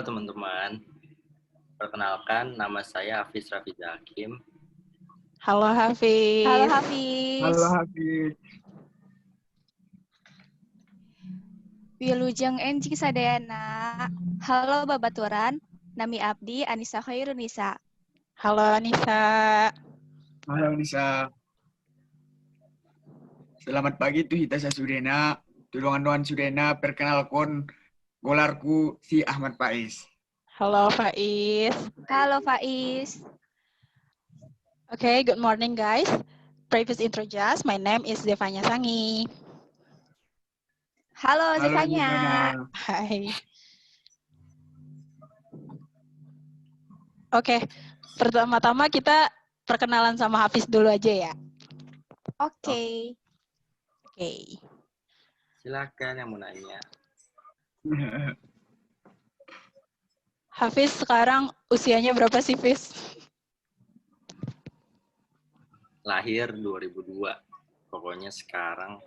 teman-teman, perkenalkan nama saya Hafiz Rafidza Hakim. Halo Hafiz. Halo Hafiz. Halo Hafiz. Wilujeng enjing sadayana. Halo babaturan, nami abdi Anissa Khairunisa. Halo Anissa. Halo Nisa. Selamat pagi tuh Hita Sudena. Tulungan Sudena perkenalkan golarku si Ahmad Faiz. Halo Faiz. Halo Faiz. Okay, good morning guys. Previous introduce, my name is Zevanya Sangi. Halo Zevanya. Hai. Oke, pertama-tama kita perkenalan sama Hafiz dulu aja ya. Oke. Oke. Silakan yang mau nanya. Hafiz sekarang usianya berapa sih, Fiz? Lahir 2002, pokoknya sekarang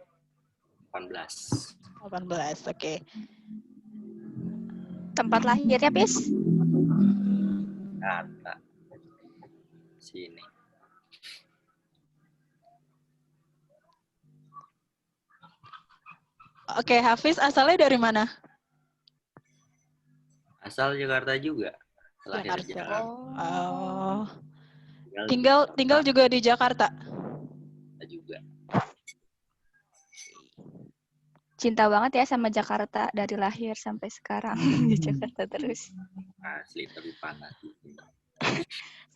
18. 18, oke. Tempat lahirnya, Pis? Kata. Sini. Oke, Hafiz asalnya dari mana? Asal Jakarta juga. Lahir Jakarta. Jakarta. Oh. di Tinggal juga di Jakarta. Jakarta juga. Cinta banget ya sama Jakarta dari lahir sampai sekarang di Jakarta terus. Asli tapi panas.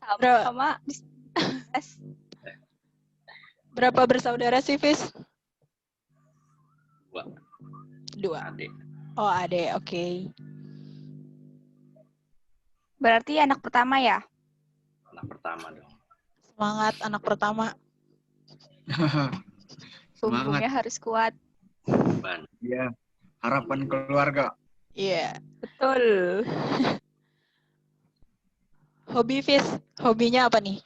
Sama. Berapa bersaudara sih, Fiz? 2. Adik. Oh, adek, oke. Berarti anak pertama ya? Anak pertama dong. Semangat anak pertama. Punggungnya harus kuat. Ban. Iya, harapan keluarga. Iya. Betul. Hobi, Fiz? Hobinya apa nih?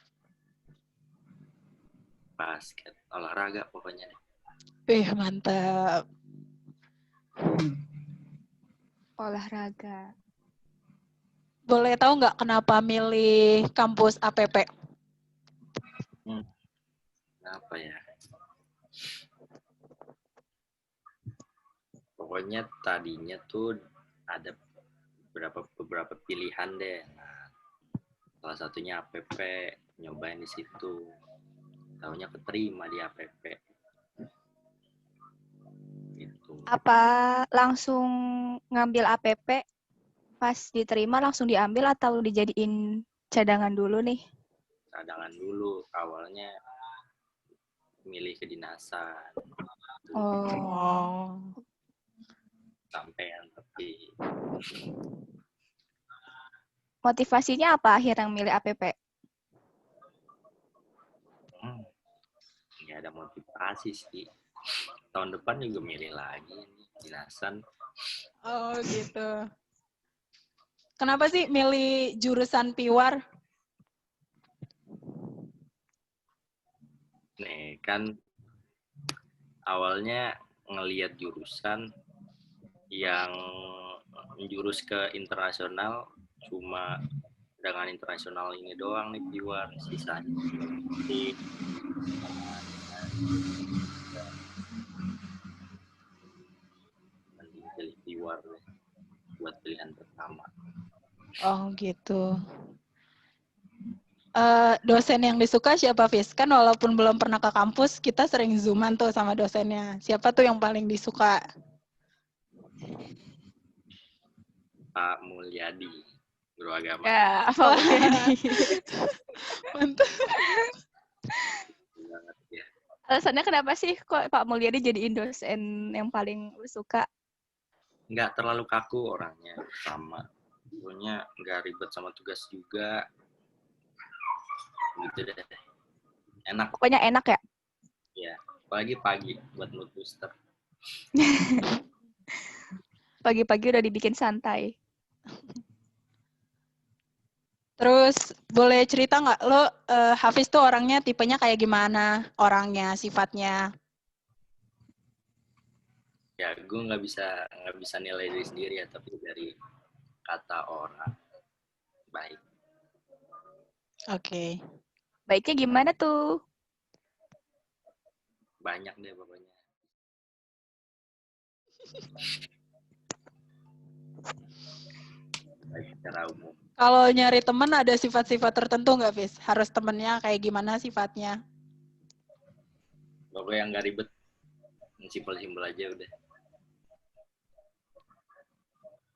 Basket. Olahraga pokoknya deh. Wih, mantap. Olahraga. Boleh tahu nggak kenapa milih kampus APP? Apa ya? Pokoknya tadinya tuh ada beberapa pilihan deh. Nah, salah satunya APP, nyobain di situ. Taunya keterima di APP. Gitu. Apa langsung ngambil APP pas diterima langsung diambil atau dijadiin cadangan dulu nih? Cadangan dulu, awalnya milih kedinasan. Oh. Sampean tapi Motivasinya apa akhirnya milih APP? nggak ada motivasi sih. Tahun depan juga milih lagi kedinasan. Oh, gitu. Kenapa sih milih jurusan Piwar? Nih kan awalnya ngelihat jurusan yang menjurus ke internasional, cuma dengan internasional ini doang nih Piwar, sisanya mending pilih Piwar nih buat pilihan pertama. Oh, gitu. Dosen yang disuka siapa, Fiz? Kan walaupun belum pernah ke kampus, kita sering zooman tuh sama dosennya. Siapa tuh yang paling disuka? Pak Mulyadi, guru agama. Ya, Pak Mulyadi. Mantap. Banget ya. Alasannya kenapa sih kok Pak Mulyadi jadiin dosen yang paling lu suka? Nggak terlalu kaku orangnya, sama. Pokoknya nggak ribet sama tugas juga. Gitu deh. Enak. Pokoknya enak ya? Ya, apalagi pagi buat mood booster. Pagi-pagi udah dibikin santai. Terus boleh cerita nggak lo Hafiz tuh orangnya tipenya kayak gimana? Orangnya, sifatnya? Ya, gue nggak bisa nilai diri sendiri ya, tapi dari kata orang baik. Oke. Baiknya gimana tuh? Banyak deh pokoknya. Baik secara umum. Kalau nyari teman ada sifat-sifat tertentu nggak, Fis? Harus temennya kayak gimana sifatnya? Pokoknya yang nggak ribet, yang simpel-simpel aja udah.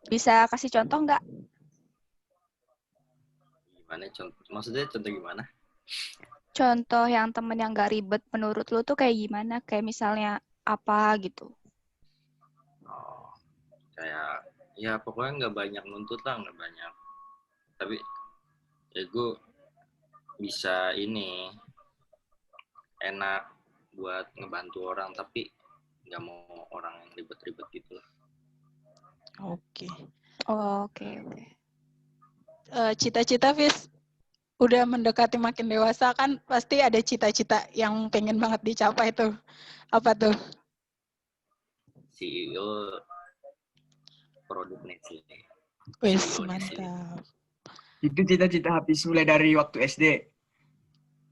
Bisa kasih contoh nggak? Gimana contoh? Maksudnya contoh gimana? Contoh yang temen yang nggak ribet menurut lu tuh kayak gimana? Kayak misalnya apa gitu? Oh, kayak ya pokoknya nggak banyak nuntut lah, nggak banyak. Tapi ya gue bisa ini enak buat ngebantu orang, tapi nggak mau orang yang ribet-ribet gitu lah. Oke. Oh, oke. Cita-cita, Fis, udah mendekati makin dewasa kan pasti ada cita-cita yang pengen banget dicapai tuh. Apa tuh? CEO produk Nestle. Wis, CEO Nestle. mantap. Itu cita-cita Hafiz mulai dari waktu SD.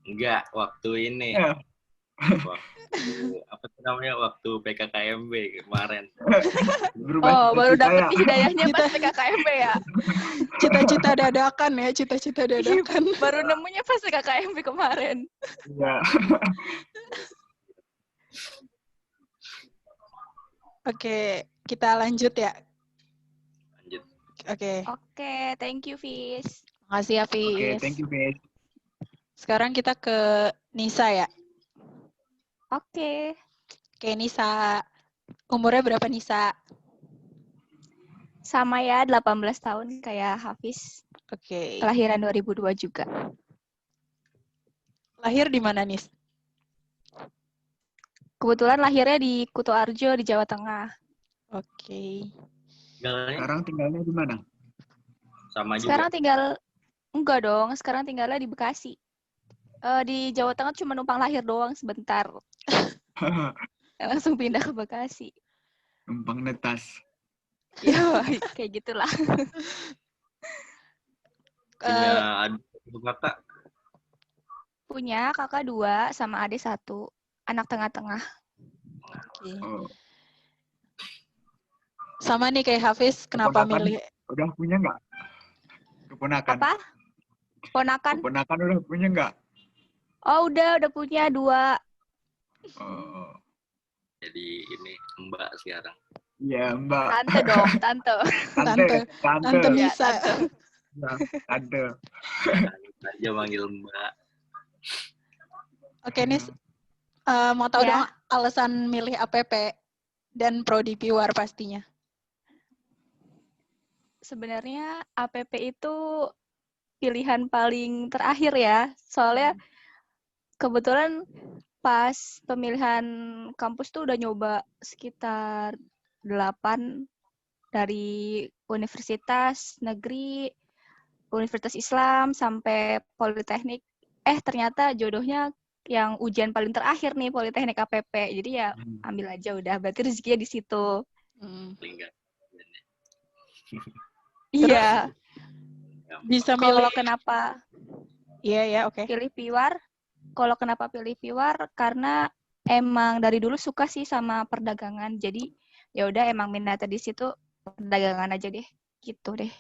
Enggak, waktu ini. Ya. Waktu apa tuh namanya? Waktu PKKMB kemarin. Berubah Oh, baru cita-cita dapet ya. hidayahnya pas PKKMB ya? Cita-cita dadakan ya, cita-cita dadakan. Baru nemunya pas PKKMB kemarin. Iya. Oke, kita lanjut ya. Lanjut. Oke, Oke, thank you, Fis. makasih ya, Fis. Oke, thank you, Fis. Sekarang kita ke Nisa ya. Oke. Oke, Nisa. Umurnya berapa, Nisa? Sama ya, 18 tahun kayak Hafiz. Oke. Kelahiran 2002 juga. Lahir di mana, Nis? Kebetulan lahirnya di Kuto Arjo di Jawa Tengah. Oke. Tinggalnya Sekarang tinggalnya di mana? sama juga. Sekarang enggak dong, sekarang tinggalnya di Bekasi. Di Jawa Tengah cuma numpang lahir doang sebentar. Langsung pindah ke Bekasi. Numpang netas. Ya, kayak gitulah. Punya adik kakak. Punya kakak 2 sama adik 1. Anak tengah-tengah. Oke. Oh, Sama nih kayak Hafiz, kenapa Keponakan? milih? udah punya nggak? Keponakan. Apa? Ponakan? Keponakan udah punya nggak? Oh, udah punya 2. Oh, Jadi ini Mbak sekarang. iya, Mbak. Tante dong, tante. Tante Ya, Nisa. tante. Ya, tante. Aja manggil Mbak. Oke, Nis. Mau tahu Ya. dong alasan milih APP dan Prodi Piwar pastinya. Sebenarnya APP itu pilihan paling terakhir ya. Soalnya kebetulan pas pemilihan kampus tuh udah nyoba sekitar 8 dari universitas negeri, universitas Islam, sampai politeknik. Ternyata jodohnya yang ujian paling terakhir nih, politeknik APP. Jadi ya ambil aja udah, berarti rezekinya di situ. Lingga. Iya. Bisa Kalau milih. kenapa Iya, oke. pilih Piwar? Kalau kenapa pilih Piwar? Karena emang dari dulu suka sih sama perdagangan. Jadi ya udah emang minatnya di situ, perdagangan aja deh. Gitu deh.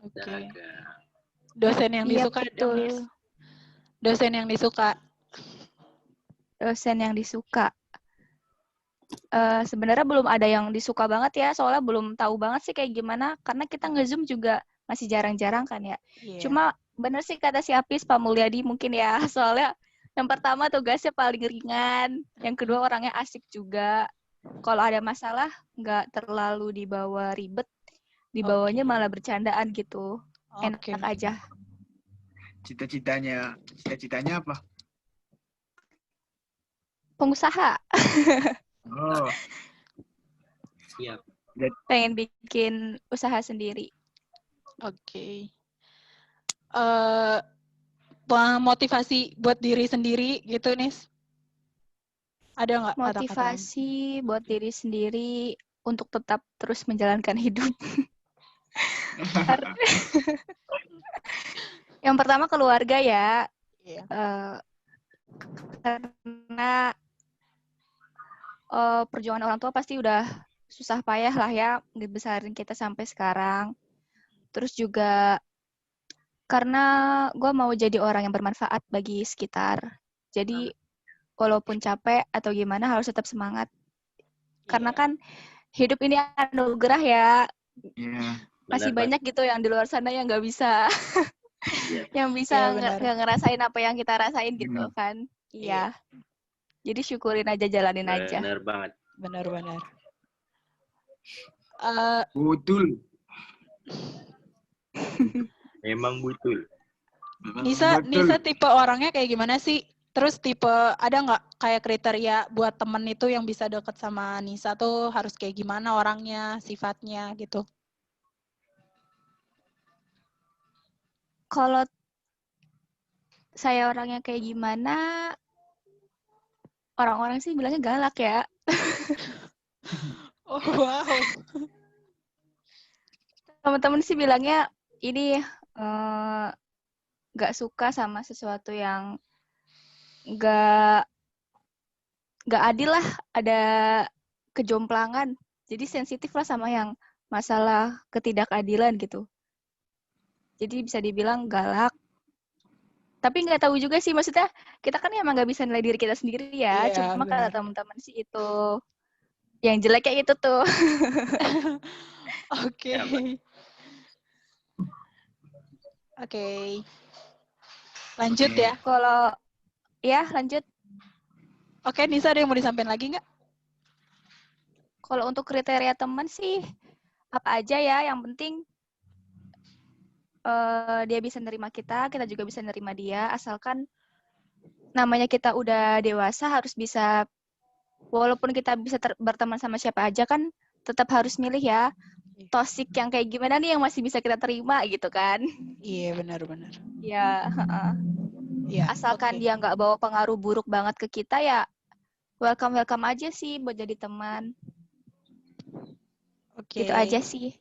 Oke. Dagang. Dosen yang Iya, disuka betul. dong, Nis. Dosen yang disuka. Dosen yang disuka. Sebenarnya belum ada yang disuka banget ya, soalnya belum tahu banget sih kayak gimana. Karena kita nge-Zoom juga masih jarang-jarang kan ya. Iya. Cuma bener sih kata si Apis, Pak Mulyadi mungkin ya. Soalnya yang pertama tugasnya paling ringan, yang kedua orangnya asik juga. Kalau ada masalah nggak terlalu dibawa ribet, dibawanya Oke. malah bercandaan gitu. Enak Oke. aja. Cita-citanya apa? Pengusaha, Oh, Siap. pengen bikin usaha sendiri. Oke. Motivasi buat diri sendiri gitu, Nis? Ada nggak kata-kata? Motivasi buat diri sendiri untuk tetap terus menjalankan hidup. Yang pertama keluarga ya. Iya. Karena perjuangan orang tua pasti udah susah payah lah ya ngebesarin kita sampai sekarang. Terus juga karena gue mau jadi orang yang bermanfaat bagi sekitar. Jadi walaupun capek atau gimana harus tetap semangat. Karena Iya. kan hidup ini anugerah ya. Iya. Masih Benar, banyak gitu yang di luar sana yang nggak bisa yang bisa Iya, benar. ngerasain apa yang kita rasain gitu Benar. kan. Iya. Iya. Jadi syukurin aja, jalanin aja. benar banget. Benar-benar. Betul. Memang betul. Nisa Betul. tipe orangnya kayak gimana sih? Terus tipe ada nggak kayak kriteria buat temen itu yang bisa deket sama Nisa tuh harus kayak gimana orangnya, sifatnya gitu? Kalau saya orangnya kayak gimana, orang-orang sih bilangnya galak ya. Oh wow. Teman-teman sih bilangnya ini nggak suka sama sesuatu yang nggak adil lah, ada kejomplangan. Jadi sensitif lah sama yang masalah ketidakadilan gitu. Jadi bisa dibilang galak. Tapi nggak tahu juga sih, maksudnya kita kan emang nggak bisa nilai diri kita sendiri ya. Iya, Cuma kata benar. teman-teman sih itu yang jeleknya itu tuh. Oke. Ya, Mbak. Oke. Lanjut Oke. ya. Kalau ya lanjut. Oke, Nisa ada yang mau disampaikan lagi nggak? Kalau untuk kriteria teman sih apa aja ya, yang penting dia bisa nerima kita juga bisa nerima dia, asalkan namanya kita udah dewasa harus bisa, walaupun kita bisa berteman sama siapa aja kan tetap harus milih ya. Toxic yang kayak gimana nih yang masih bisa kita terima gitu kan. Iya, benar-benar. Ya, Iya. asalkan oke. dia nggak bawa pengaruh buruk banget ke kita ya welcome aja sih buat jadi teman. Oke. Gitu aja sih.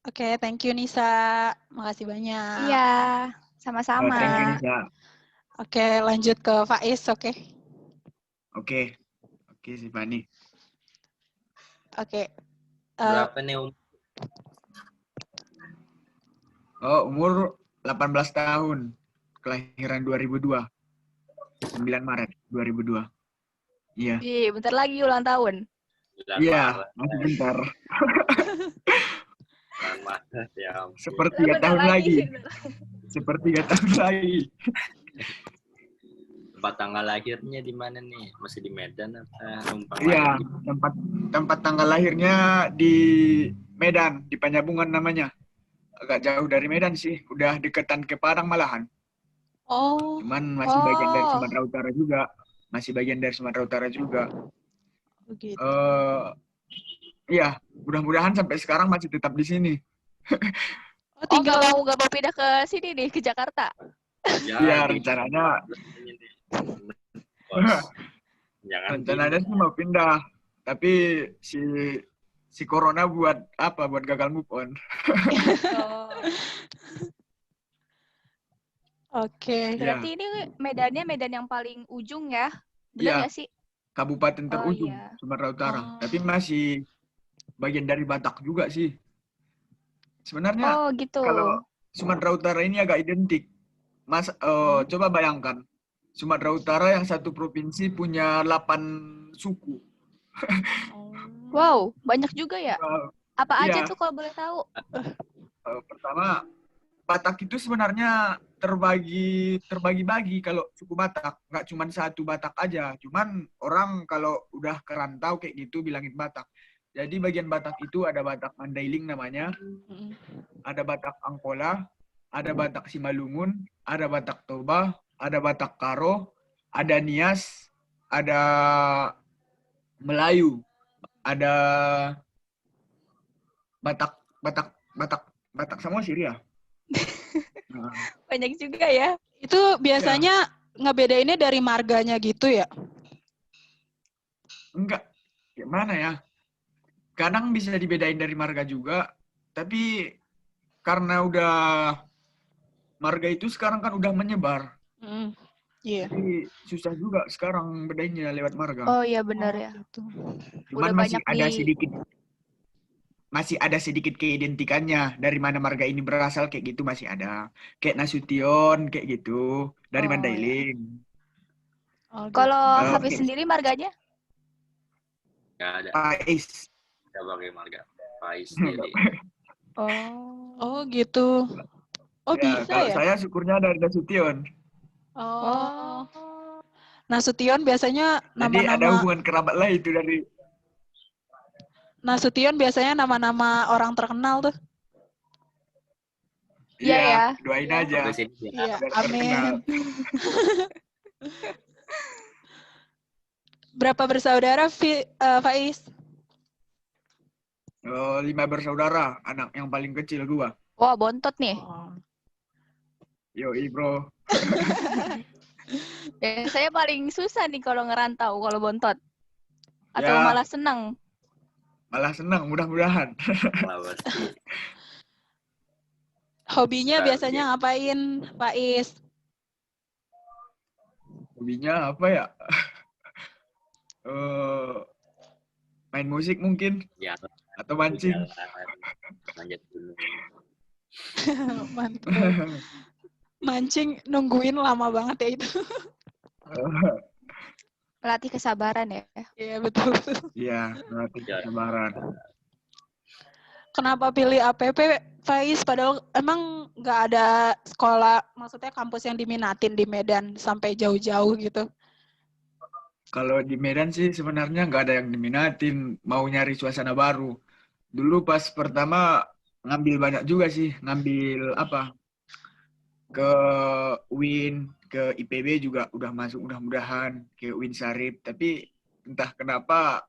Oke, thank you Nisa. Makasih banyak. Iya, sama-sama. Thank you, Nisa. Oke, lanjut ke Faiz, oke. Oke. Oke, si Fani. Oke. Berapa nih Oh, umur 18 tahun. Kelahiran 2002. 9 Maret 2002. Iya. Ih, bentar lagi ulang tahun. Iya, masih bentar. Selamat ya ampun. Sepertiga tahun lagi. Sepertiga tahun lagi. Tempat tanggal lahirnya di mana nih? Masih di Medan apa numpang Iya, lagi? tempat tanggal lahirnya di Medan, di Penyambungan namanya. Agak jauh dari Medan sih, udah deketan ke Padang malahan. Oh. Cuman masih bagian dari Oh. Sumatera Utara juga. Masih bagian dari Sumatera Utara juga. Begitu. Iya, mudah-mudahan sampai sekarang masih tetap di sini. Oh, tinggal nggak mau pindah ke sini nih, ke Jakarta. Iya, rencananya Jangan rencananya sih mau pindah. Tapi si corona buat apa? Buat gagal move on. Oh. Oke. Berarti ini Medannya Medan yang paling ujung ya? Benar Iya. nggak sih? Kabupaten Oh, terujung iya. Sumatera Utara. Oh. Tapi masih bagian dari Batak juga sih. Sebenarnya Oh, gitu. kalau Sumatera Utara ini agak identik. Mas, coba bayangkan. Sumatera Utara yang satu provinsi punya 8 suku. Wow, banyak juga ya? Apa aja Iya. tuh kalau boleh tahu? Pertama, Batak itu sebenarnya terbagi-bagi kalau suku Batak. Nggak cuma satu Batak aja. Cuman orang kalau udah kerantau kayak gitu bilangin Batak. Jadi bagian Batak itu ada Batak Mandailing namanya, ada Batak Angkola, ada Batak Simalungun, ada Batak Toba, ada Batak Karo, ada Nias, ada Melayu, ada Batak Samosir ya. Nah, Banyak juga ya. Itu biasanya ngebedainnya dari marganya gitu ya? enggak, gimana ya? Kadang bisa dibedain dari marga juga, tapi karena udah marga itu sekarang kan udah menyebar. Iya. Jadi susah juga sekarang bedainnya lewat marga. Oh iya benar ya. Gitu. Cuman Udah masih banyak ada di sedikit keidentikannya dari mana marga ini berasal kayak gitu masih ada. Kayak Nasution kayak gitu dari Oh, iya. Mandailing. Oh, gitu. Kalau Kalau Hafiz sendiri marganya? Nggak ada. Pais. Nggak pakai marga. Pais jadi. Oh. Oh, gitu. Oh, Ya, bisa kalau ya? saya syukurnya dari Nasution. Oh. Nasution biasanya Jadi ada nama-nama hubungan kerabat lah itu dari. Nasution biasanya nama-nama orang terkenal tuh. Iya Iya, ya. doain Iya. aja. Bagus ini ya. Iya, Biar terkenal. amin. Berapa bersaudara, Faiz? 5 bersaudara, anak yang paling kecil gua. Wah, bontot nih. Oh. Yoi bro. Biasanya paling susah nih kalau ngerantau, kalau bontot. Atau Ya. malah senang. Malah senang, mudah-mudahan. Lah, pasti. Hobinya Nah, biasanya ngapain, Faiz? Hobinya apa ya? Main musik mungkin Ya, atau mancing. jalan, manjat gunung. Mantap. Mancing nungguin lama banget ya itu. Melatih kesabaran ya. Iya, betul. Iya, berarti Ya. kesabaran. Kenapa pilih APP, Faiz? Padahal emang nggak ada sekolah, maksudnya kampus yang diminatin di Medan sampai jauh-jauh gitu. Kalau di Medan sih sebenarnya nggak ada yang diminatin, mau nyari suasana baru. Dulu pas pertama ngambil banyak juga sih, ngambil apa? Ke UIN, ke IPB juga udah masuk mudah-mudahan, ke UIN Sarip. Tapi entah kenapa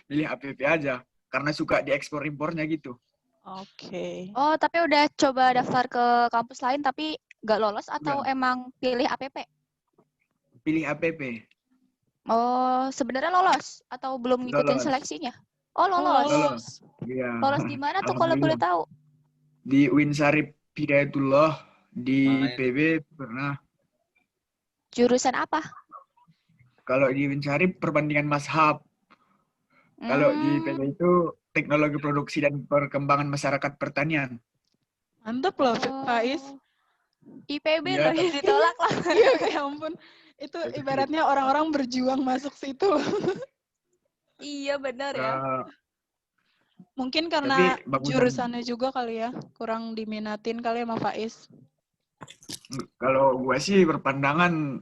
pilih APP aja, karena suka diekspor impornya gitu. Oke. Oh, tapi udah coba daftar ke kampus lain tapi nggak lolos atau Udah. emang pilih APP? Pilih APP. Oh, sebenarnya lolos atau belum ngikutin Lolos. seleksinya? Oh, lolos. Lolos. Iya. Lolos di mana tuh kalau boleh tahu? Di UIN Sarip Hidayatullah, di IPB pernah. Jurusan apa? Kalau di UIN Sarip perbandingan mazhab. Kalau di IPB itu teknologi produksi dan perkembangan masyarakat pertanian. Mantep loh, Faiz. IPB Iya, loh, ditolak lah. Iya, ya ampun. Itu ibaratnya orang-orang berjuang masuk situ loh. Iya, benar ya. Mungkin karena Tapi bangunan- jurusannya juga kali ya, kurang diminatin kali sama Faiz. Kalau gua sih berpandangan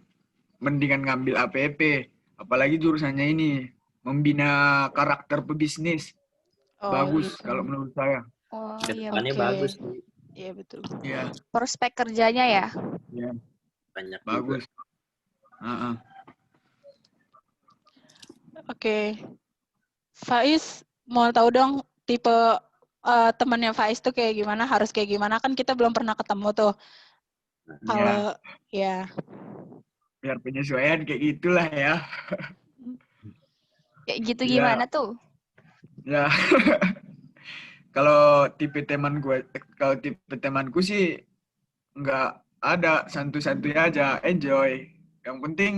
mendingan ngambil APP. Apalagi jurusannya ini membina karakter pebisnis. Oh, Bagus gitu. kalau menurut saya. Oh, iya. Kedepannya oke. bagus. Iya, betul. Iya, Prospek kerjanya ya. iya, Banyak bagus. juga. Oke. Faiz, mau tahu dong tipe temannya Faiz tuh kayak gimana, harus kayak gimana, kan kita belum pernah ketemu tuh. Kalau ya. Biar penyesuaian kayak gitulah ya. Kayak gitu Iya. gimana tuh? Ya. Kalau tipe temanku sih nggak ada, santuy-santuy aja, enjoy. Yang penting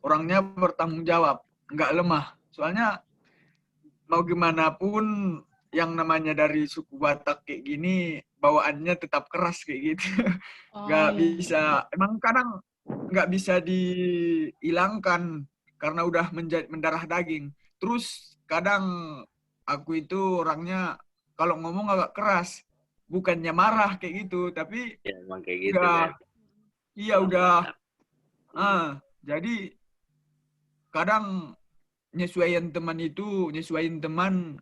orangnya bertanggung jawab, nggak lemah. Soalnya mau gimana pun yang namanya dari suku Batak kayak gini, bawaannya tetap keras kayak gitu. Nggak Oh, iya. bisa, emang kadang nggak bisa dihilangkan karena udah mendarah daging. Terus kadang aku itu orangnya kalau ngomong agak keras, bukannya marah kayak gitu, tapi Ya, emang kayak gitu udah, kan. iya udah. Jadi kadang nyesuaiin teman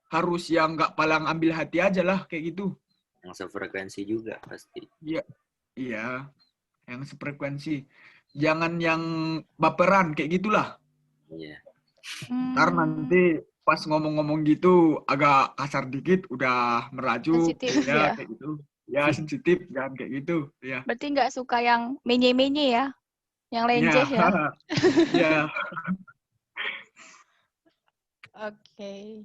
harus yang nggak palang ambil hati aja lah kayak gitu. Yang sefrekuensi juga pasti. Iya, yang sefrekuensi. Jangan yang baperan kayak gitulah. Iya. Ntar nanti pas ngomong-ngomong gitu agak kasar dikit udah merajuk. Sensitif Ya ya. kayak gitu. Ya sensitif jangan kayak gitu. Ya. Berarti nggak suka yang menye-menye ya? Yang lenceh ya? Ya. Oke.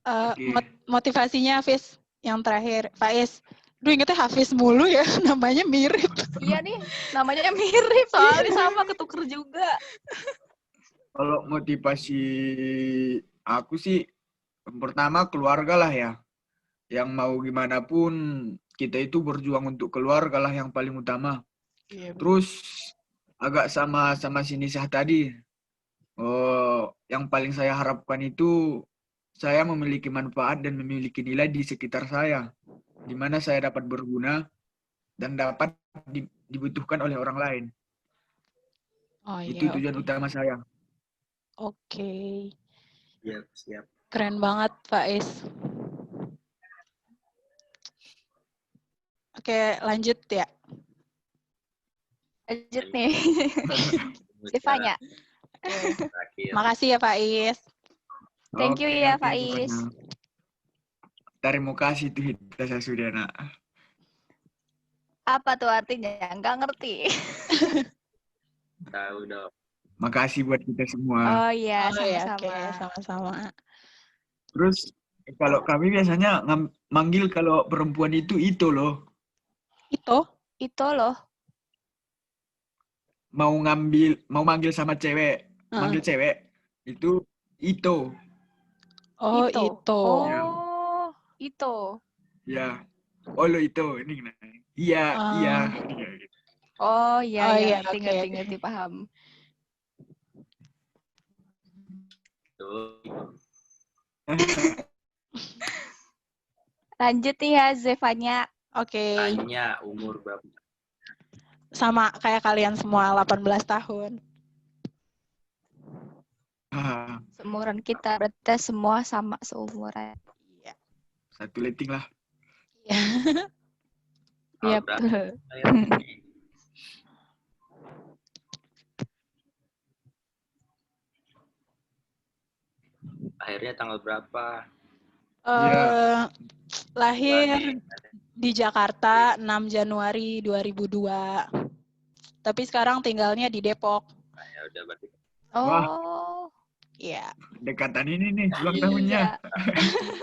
Oke. Motivasinya Hafiz yang terakhir. Faiz. Duh ingetnya Hafiz mulu ya, namanya mirip. Iya nih, namanya mirip soalnya sama ketuker juga. Kalau motivasi aku sih, pertama keluarga lah ya. Yang mau gimana pun, kita itu berjuang untuk keluarga lah yang paling utama. Iya, Terus agak sama si Nisah tadi. Yang paling saya harapkan itu saya memiliki manfaat dan memiliki nilai di sekitar saya, di mana saya dapat berguna dan dapat dibutuhkan oleh orang lain. Oh Itu iya, tujuan utama saya. oke. Siap. Keren banget, Faiz. Oke, lanjut ya. Lanjut nih. Zevanya. Terakhir. Makasih ya, Faiz. Thank you Oke, ya, oke, Faiz. pokoknya. Terima kasih tuh Hita Sudana. Apa tuh artinya? Nggak ngerti. Tahu dong. Makasih buat kita semua. Oh iya, Oh ya, sama-sama. oke, sama-sama. Terus kalau kami biasanya manggil kalau perempuan itu loh. Itu? Itu loh. Mau manggil sama cewek, manggil cewek itu. Oh, itu. Oh, itu. Ya. Oh lo itu ini gimana? Iya. Oh iya, Oh, iya. iya, Ngerti, paham. Tuh. Lanjut nih ya, Zevanya. Oke. Tanya umur berapa? Sama kayak kalian semua, 18 tahun. Seumuran kita, berarti semua sama seumuran. Iya. Satu letting lah. Iya. Iya, Berapa? betul. Akhirnya tanggal berapa? Lahir di Jakarta 6 Januari 2002. Tapi sekarang tinggalnya di Depok. Nah, ya udah berarti. Oh. Iya. Dekatan ini nih ulang tahunnya.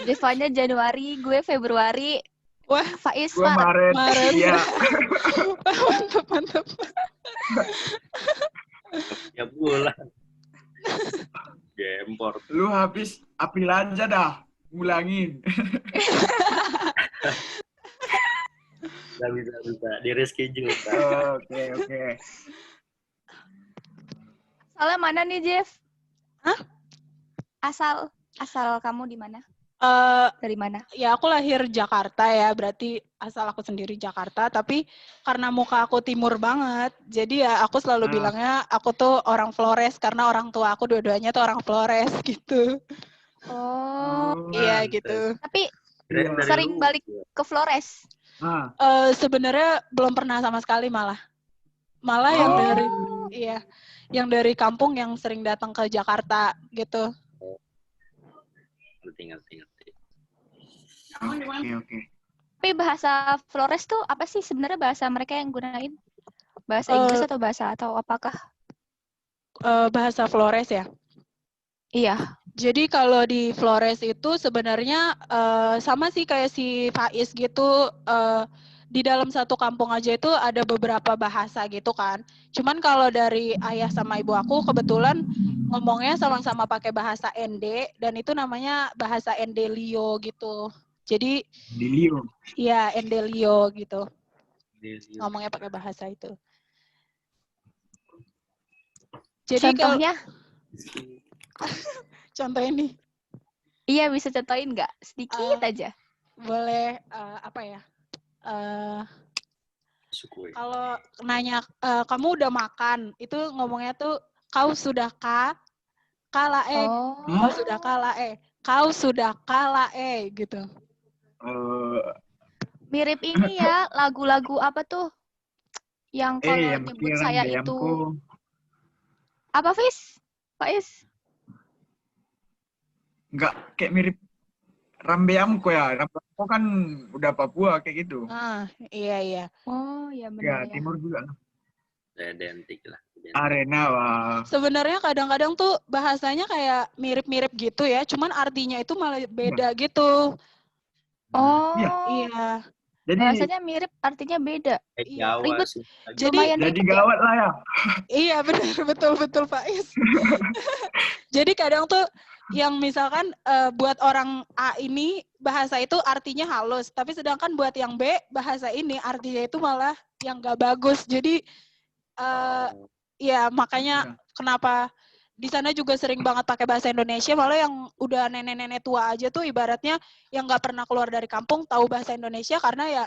Zevanya Januari, gue Februari. Wah, Faiz Gua Maret. Iya. Mantap. Ya bulan. Gempor. Lu habis April aja dah. Ngulangin. Gak bisa. Di reschedule. Oke. Asalnya mana nih, Jeff? Hah? Asal kamu di mana? Dari mana? Ya aku lahir Jakarta ya, berarti asal aku sendiri Jakarta, tapi karena muka aku timur banget, jadi ya aku selalu bilangnya aku tuh orang Flores, karena orang tua aku dua-duanya tuh orang Flores gitu. Oh. Iya gitu. Tapi lu. sering balik ke Flores? Sebenarnya belum pernah sama sekali malah. Yang dari kampung yang sering datang ke Jakarta gitu. Ngerti. Oke. Tapi bahasa Flores tuh apa sih sebenarnya bahasa mereka yang gunain? Bahasa Inggris atau apakah? Bahasa Flores ya? Iya. Jadi kalau di Flores itu sebenarnya sama sih kayak si Faiz gitu, di dalam satu kampung aja itu ada beberapa bahasa gitu kan. Cuman kalau dari ayah sama ibu aku kebetulan ngomongnya sama-sama pakai bahasa Ende, dan itu namanya bahasa Endelio gitu. Jadi Endelio. Iya, Endelio gitu. Ngomongnya pakai bahasa itu. Jadi contohnya? Contohnya nih. Iya, bisa contohin nggak? Sedikit aja. Boleh, apa ya? Kalau nanya, kamu udah makan, itu ngomongnya tuh, kau sudah kalae. Kau sudah kalae. Kau sudah kalae, gitu. Mirip ini ya, lagu-lagu apa tuh? Yang kalau nyebut saya itu. Apa, Faiz? Enggak, kayak mirip Rambeamko ya. Rambeamko kan udah Papua kayak gitu. Iya. Oh, iya benar ya. Timur juga. Identik lah. biasa. Arena, wah. Sebenarnya kadang-kadang tuh bahasanya kayak mirip-mirip gitu ya, cuman artinya itu malah beda gitu. Oh, Iya. Iya. Jadi bahasanya mirip, artinya beda. Iya. Jawa, Ribet. Sunda gitu. Jadi Lumayan jadi ribet ya. gawat lah ya. iya benar betul Faiz. Jadi kadang tuh yang misalkan buat orang A ini bahasa itu artinya halus, tapi sedangkan buat yang B bahasa ini artinya itu malah yang gak bagus. Jadi ya makanya Iya. kenapa di sana juga sering banget pakai bahasa Indonesia, malah yang udah nenek-nenek tua aja tuh ibaratnya yang nggak pernah keluar dari kampung tahu bahasa Indonesia karena ya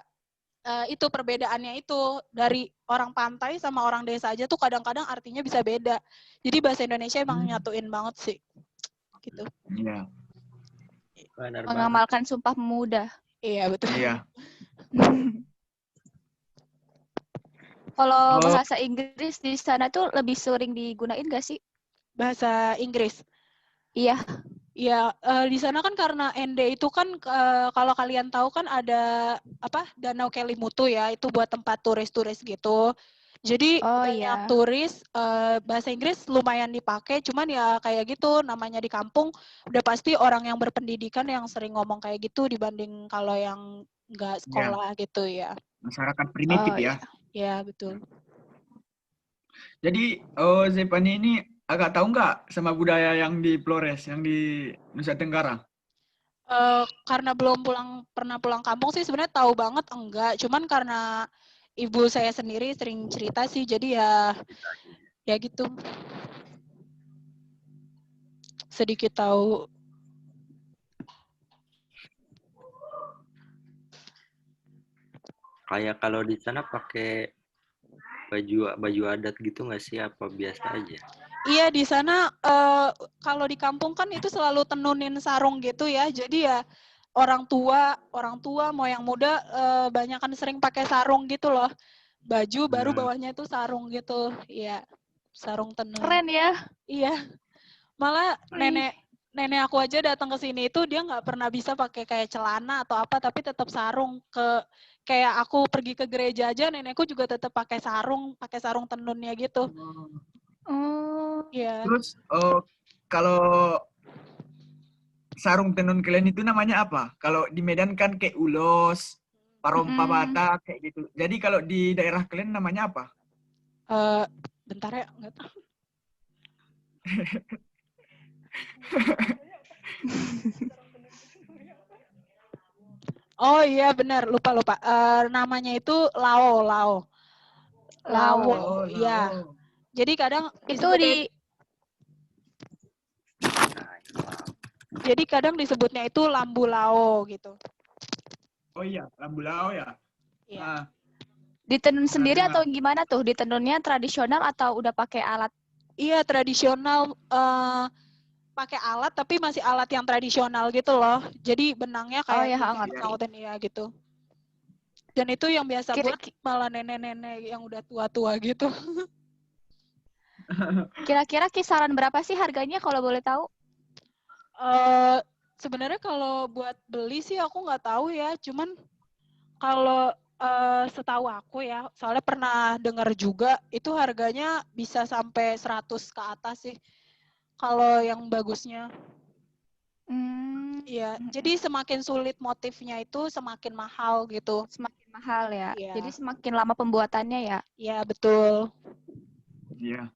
itu perbedaannya itu dari orang pantai sama orang desa aja tuh kadang-kadang artinya bisa beda. Jadi bahasa Indonesia emang nyatuin banget sih. Gitu. Iya. Benar banget. Mengamalkan Sumpah Pemuda. Iya betul. Iya. Kalau Oh. bahasa Inggris di sana tuh lebih sering digunain gak sih? Bahasa Inggris. Iya. Ya, di sana kan karena ND itu kan kalau kalian tahu kan ada apa Danau Kelimutu ya, itu buat tempat turis-turis gitu. Jadi Oh, banyak iya. turis bahasa Inggris lumayan dipakai, cuman ya kayak gitu namanya di kampung udah pasti orang yang berpendidikan yang sering ngomong kayak gitu dibanding kalau yang nggak sekolah gitu ya. Masyarakat primitif Oh, ya. Ya, betul. Jadi Zepani ini agak tahu nggak sama budaya yang di Flores, yang di Nusa Tenggara? Karena belum pernah pulang kampung sih sebenarnya tahu banget enggak, cuman karena ibu saya sendiri sering cerita sih, jadi ya gitu. Sedikit tahu. Kayak kalau di sana pakai baju adat gitu nggak sih, apa biasa aja? Iya, di sana kalau di kampung kan itu selalu tenunin sarung gitu ya. Jadi ya orang tua mau yang muda banyak kan sering pakai sarung gitu loh. Baju baru bawahnya itu sarung gitu. Iya, sarung tenun. Keren ya. Iya. Malah Wih. nenek aku aja datang ke sini itu dia nggak pernah bisa pakai kayak celana atau apa, tapi tetap sarung. Kayak aku pergi ke gereja aja nenekku juga tetap pakai sarung tenunnya gitu. Oh. Iya. Terus kalau sarung tenun kalian itu namanya apa? Kalau di Medan kan kayak ulos, parompa bata kayak gitu. Jadi kalau di daerah kalian namanya apa? Bentar ya, nggak tahu. Oh iya benar, lupa. Namanya itu lao. Oh, Iya. lao. Jadi kadang Itu jadi kadang disebutnya itu lambu lao gitu. Oh iya, lambu lao ya. Iya. Nah, ditenun sendiri dengar. atau gimana tuh? Ditenunnya tradisional atau udah pakai alat? Iya, tradisional pakai alat tapi masih alat yang tradisional gitu loh. Jadi benangnya Oh kayak ya, ngerti. sautin ya gitu. Dan itu yang biasa Kira- buat malah nenek-nenek yang udah tua-tua gitu. Kira-kira kisaran berapa sih harganya kalau boleh tahu? Sebenarnya kalau buat beli sih aku nggak tahu ya. Cuman kalau setahu aku ya, soalnya pernah dengar juga itu harganya bisa sampai 100 ke atas sih. Kalau yang bagusnya. Iya, jadi semakin sulit motifnya itu semakin mahal gitu. Semakin mahal ya. Iya. Jadi semakin lama pembuatannya ya. Iya, betul. Iya.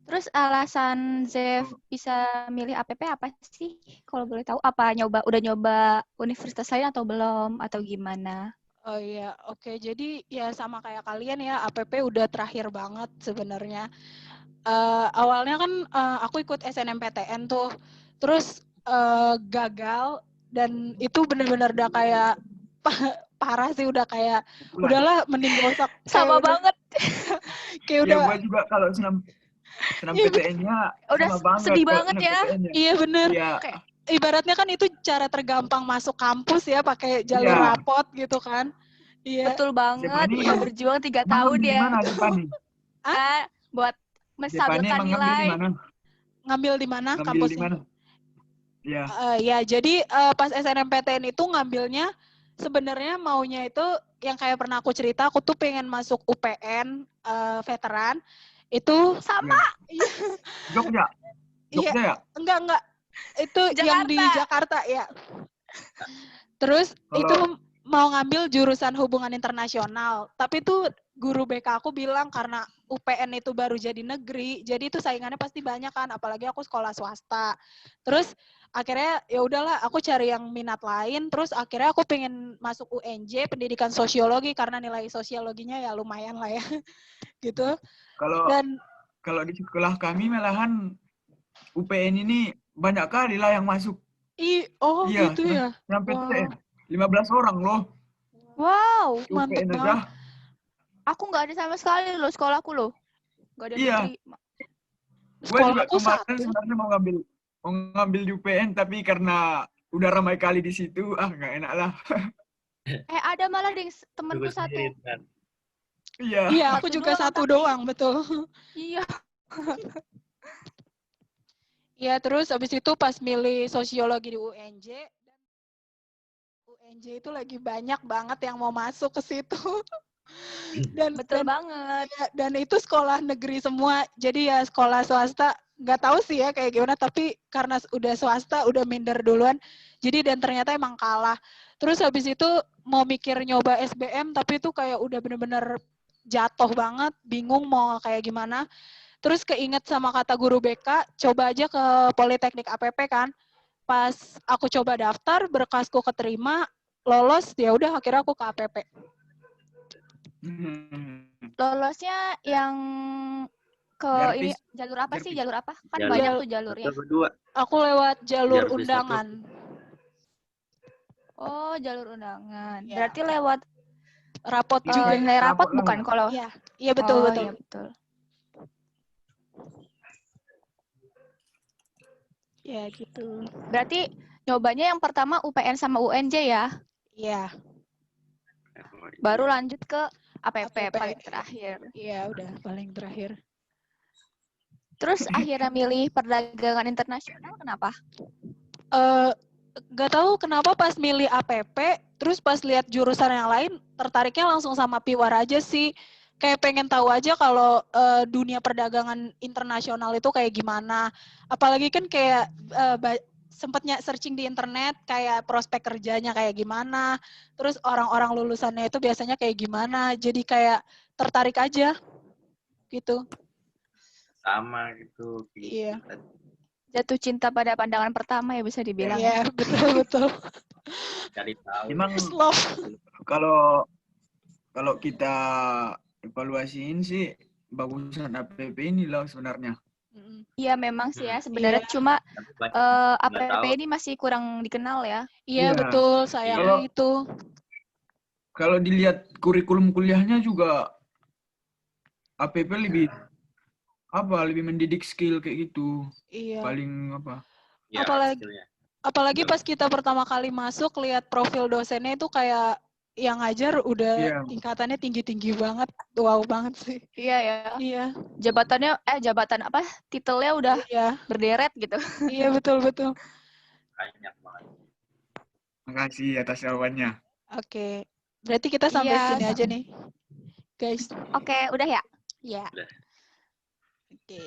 Terus alasan Zev bisa milih APP apa sih? Kalau boleh tahu, apa udah nyoba universitas lain atau belum atau gimana? Oh iya, oke. Jadi ya sama kayak kalian ya, APP udah terakhir banget sebenarnya. Awalnya kan aku ikut SNMPTN tuh, terus gagal dan itu benar-benar udah kayak parah sih, udah kayak udahlah mending gak usah. Sama banget. Kayak Ya, udah. gue juga kalau senam PTN-nya Udah sama banget. sedih kok banget senam ya. PTN-nya. Iya bener. Iya. Kayak Ibaratnya kan itu cara tergampang masuk kampus ya, pakai jalur Iya. rapot gitu kan. Iya. betul banget. Zepani Udah berjuang 3 emang tahun ngambil di ya. mana Zepani? Buat Zepani menstabilkan emang ngambil di nilai. mana? Ngambil di mana Ngambil di kampusnya? mana? Iya. Ya, jadi pas SNMPTN itu ngambilnya sebenarnya maunya itu yang kayak pernah aku cerita, aku tuh pengen masuk UPN veteran. Itu Sama. Jogja. iya, Jogja ya? enggak. Itu yang di Jakarta ya. Terus itu Kalau mau ngambil jurusan hubungan internasional, tapi tuh guru BK aku bilang karena UPN itu baru jadi negeri, jadi itu saingannya pasti banyak kan, apalagi aku sekolah swasta. Terus akhirnya ya udahlah, aku cari yang minat lain, terus akhirnya aku pengen masuk UNJ pendidikan sosiologi karena nilai sosiologinya ya lumayan lah ya. Gitu. Dan kalau di sekolah kami malahan UPN ini banyak kali lah yang masuk. Iya, gitu ya. sampai Wow. 15 orang loh. Wow, Mantep UPN banget. aja. aku nggak ada sama sekali loh sekolahku loh. Nggak ada Iya. diterima. Gue juga Sekolahku kemarin satu. sebenarnya mau ngambil di UPN, tapi karena udah ramai kali di situ, nggak enak lah. Ada malah ding temanku Tunggu satu. sendiri, kan. Iya. Iya, aku Satu juga doang, satu tapi- doang, betul. Iya. Iya, terus habis itu pas milih sosiologi di UNJ, UNJ itu lagi banyak banget yang mau masuk ke situ. Betul banget. Dan itu sekolah negeri semua, jadi ya sekolah swasta nggak tahu sih ya kayak gimana, tapi karena udah swasta udah minder duluan, jadi dan ternyata emang kalah. Terus habis itu mau mikir nyoba SBM, tapi itu kayak udah bener-bener jatuh banget, bingung mau kayak gimana. Terus keinget sama kata guru BK, coba aja ke Politeknik APP kan. Pas aku coba daftar, berkasku keterima, lolos, ya udah akhirnya aku ke APP. Lolosnya yang ke Jarvis. ini jalur apa sih? Jarvis. Jalur apa? Kan Jalur. banyak tuh jalurnya. Satu, dua. Aku lewat jalur Jarvis undangan. Oh, jalur undangan. Ya. Berarti lewat Rapot juga. nilai rapot Rapot lah bukan ya? kalau. Iya betul, Oh, betul. iya betul. Ya gitu. Berarti nyobanya yang pertama UPN sama UNJ ya. Iya, Baru lanjut ke APP APP. paling terakhir. Iya udah paling terakhir. Terus akhirnya milih perdagangan internasional kenapa? Gak tahu kenapa pas milih APP, terus pas lihat jurusan yang lain, tertariknya langsung sama Piwar aja sih. Kayak pengen tahu aja kalau dunia perdagangan internasional itu kayak gimana. Apalagi kan kayak sempatnya searching di internet kayak prospek kerjanya kayak gimana. Terus orang-orang lulusannya itu biasanya kayak gimana. Jadi kayak tertarik aja gitu. Sama gitu. Iya. Jatuh cinta pada pandangan pertama ya bisa dibilang. Iya, betul. Cari tahu. Emang First love. kalau kita evaluasiin sih bagusan APP ini loh sebenarnya. Iya memang sih ya sebenarnya Iya. cuma Tapi banyak nggak APP tahu. ini masih kurang dikenal ya. Iya, Iya. betul. Sayangnya itu. Kalau dilihat kurikulum kuliahnya juga APP lebih mendidik skill kayak gitu. Iya. Paling apa? Ya, skillnya. Apalagi pas kita pertama kali masuk lihat profil dosennya itu kayak yang ngajar udah Iya. tingkatannya tinggi-tinggi banget. Wow banget sih. Iya ya. Iya. Jabatan apa? Titelnya udah Iya. berderet gitu. Iya, betul. Banyak banget. Makasih atas jawabannya. Oke. Berarti kita sampai Iya. sini aja nih. Guys. Oke, udah ya? Ya. Udah. Oke.